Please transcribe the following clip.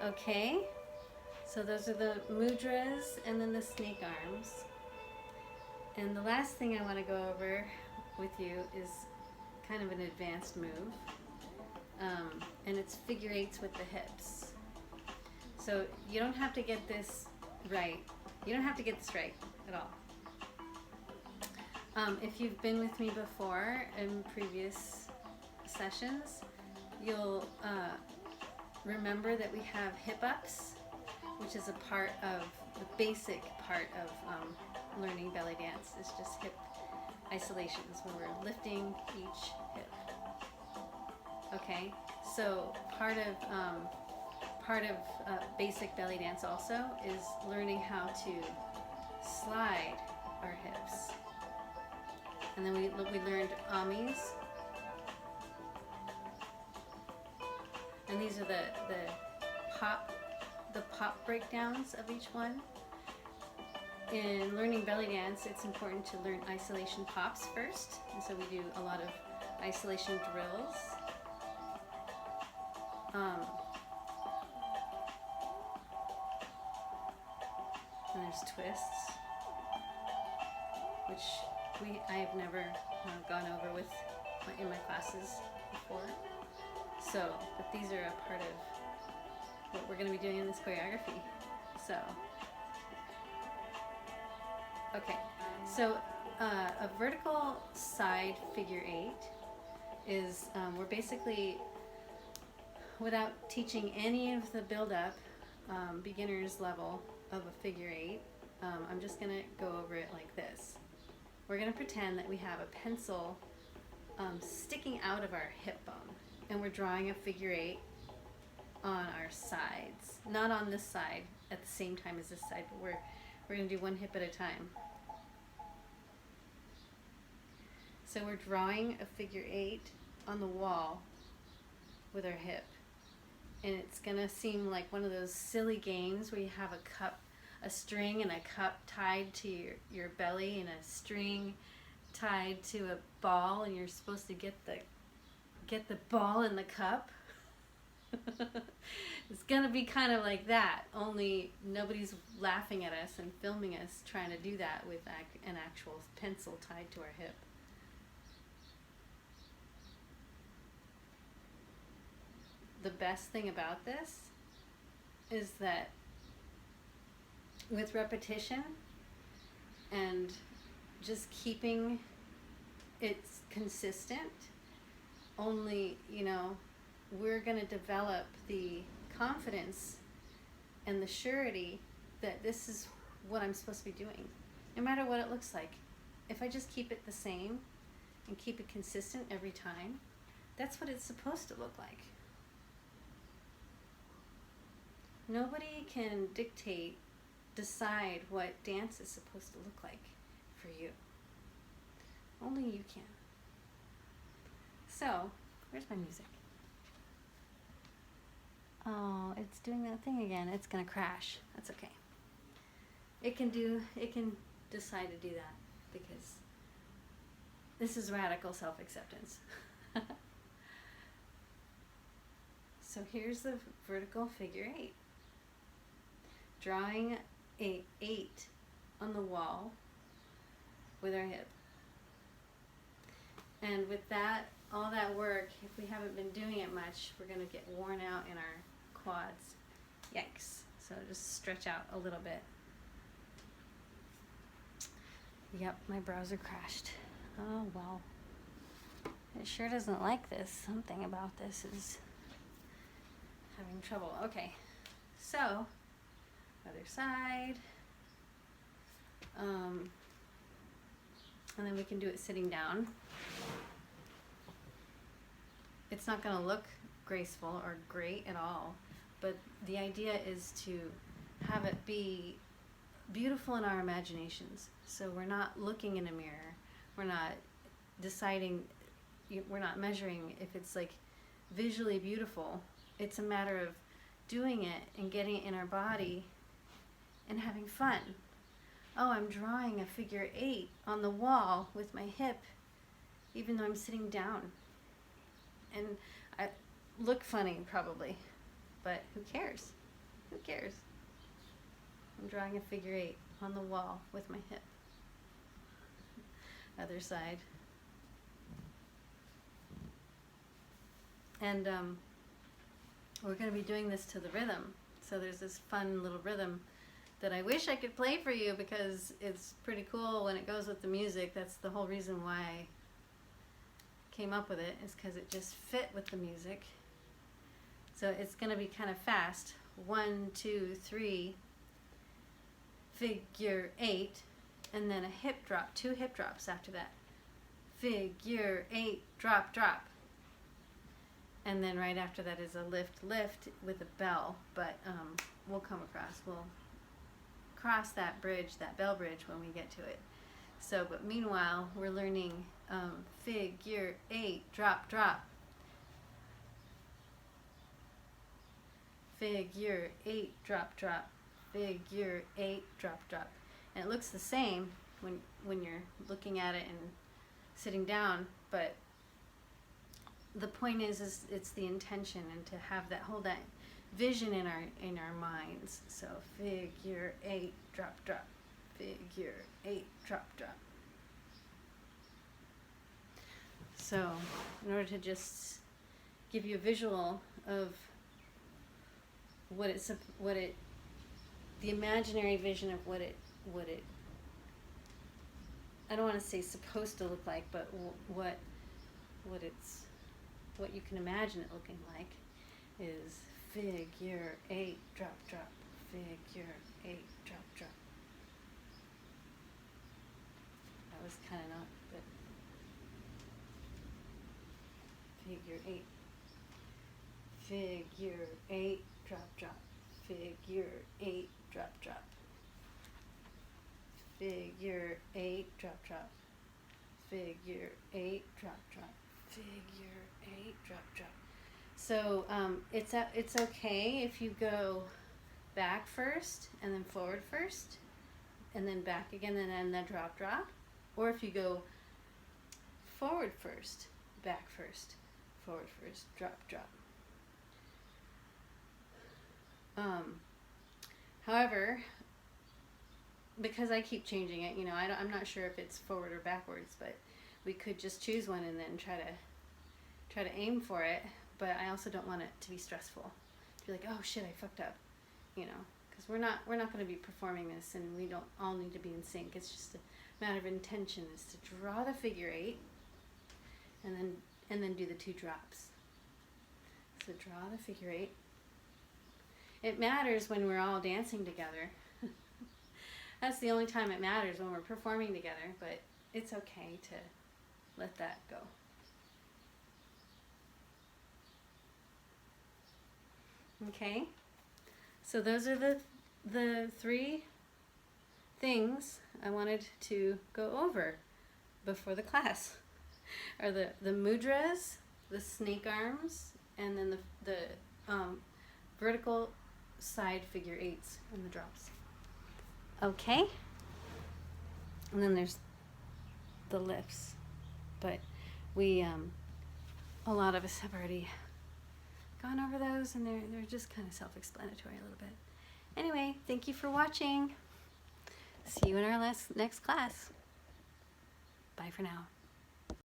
Okay, so those are the mudras and then the snake arms. And the last thing I want to go over with you is kind of an advanced move, and it's figure-8's with the hips. So you don't have to get this right. You don't have to get this right at all. If you've been with me before in previous sessions, you'll remember that we have hip ups, which is a part of the basic part of learning belly dance. Is just hip isolations when we're lifting each hip. Okay, so part of basic belly dance also is learning how to slide our hips. And then we learned amis. And these are the pop breakdowns of each one. In learning belly dance, it's important to learn isolation pops first. And so we do a lot of isolation drills. And there's twists, which I've never gone over with in my classes before. So, but these are a part of what we're going to be doing in this choreography. So, okay. So, a vertical side figure-8 is we're basically, without teaching any of the build-up, beginner's level of a figure-8, I'm just going to go over it like this. We're going to pretend that we have a pencil sticking out of our hip bone, and we're drawing a figure-8 on our sides. Not on this side at the same time as this side, but we're going to do one hip at a time. So we're drawing a figure-8 on the wall with our hip. And it's going to seem like one of those silly games where you have a string and a cup tied to your belly and a string tied to a ball, and you're supposed to get the ball in the cup. It's going to be kind of like that, only nobody's laughing at us and filming us trying to do that with an actual pencil tied to our hip. The best thing about this is that with repetition and just keeping it consistent, only, we're going to develop the confidence and the surety that this is what I'm supposed to be doing, no matter what it looks like. If I just keep it the same and keep it consistent every time, that's what it's supposed to look like. Nobody can decide what dance is supposed to look like for you. Only you can. So, where's my music? Oh, it's doing that thing again. It's gonna crash. That's okay. It can decide to do that because this is radical self-acceptance. So here's the vertical figure-8. Drawing a 8 on the wall with our hip. And with that, all that work, if we haven't been doing it much, we're going to get worn out in our quads. Yikes. So just stretch out a little bit. Yep, my browser crashed. Oh well. It sure doesn't like this. Something about this is having trouble. Okay, so other side, and then we can do it sitting down. It's not going to look graceful or great at all, but the idea is to have it be beautiful in our imaginations. So we're not looking in a mirror, we're not deciding, we're not measuring if it's like visually beautiful. It's a matter of doing it and getting it in our body and having fun. Oh, I'm drawing a figure-8 on the wall with my hip, even though I'm sitting down. And I look funny probably, but who cares? Who cares? I'm drawing a figure 8 on the wall with my hip. Other side. And we're going to be doing this to the rhythm. So there's this fun little rhythm that I wish I could play for you because it's pretty cool when it goes with the music. That's the whole reason why I came up with it, is because it just fit with the music. So it's going to be kind of fast. 1, 2, 3, figure 8, and then a hip drop, 2 hip drops after that. Figure 8, drop, drop. And then right after that is a lift, lift with a bell, but we'll come across, we'll cross that bridge, that bell bridge, when we get to it. So, but meanwhile, we're learning figure 8, drop, drop. Figure 8, drop, drop. Figure 8, drop, drop. And it looks the same when you're looking at it and sitting down, but the point is it's the intention, and to have that, hold that vision in our minds. So figure 8, drop, drop. Figure 8, drop, drop. So in order to just give you a visual of the imaginary vision of what it I don't want to say supposed to look like, but what you can imagine it looking like is figure 8, drop, drop. Figure 8, drop, drop. That was kind of not, but figure 8. Figure 8, drop, drop. Figure 8, drop, drop. Figure 8, drop, drop. Figure 8, drop, drop. Figure 8, drop, drop. So it's okay if you go back first and then forward first and then back again and then drop, drop. Or if you go forward first, back first, forward first, drop, drop. However, because I keep changing it, I'm not sure if it's forward or backwards, but we could just choose one and then try to aim for it. But I also don't want it to be stressful. To be like, oh shit, I fucked up, because we're not going to be performing this, and we don't all need to be in sync. It's just a matter of intention, is to draw the figure 8, and then do the 2 drops. So draw the figure 8. It matters when we're all dancing together. That's the only time it matters, when we're performing together, but it's okay to let that go. Okay, so those are the 3 things I wanted to go over before the class. Are the mudras, the snake arms, and then the vertical side figure 8's and the drops. Okay, and then there's the lifts, but we a lot of us have already gone over those, and they're just kind of self-explanatory a little bit. Anyway, thank you for watching. See you in our next class. Bye for now.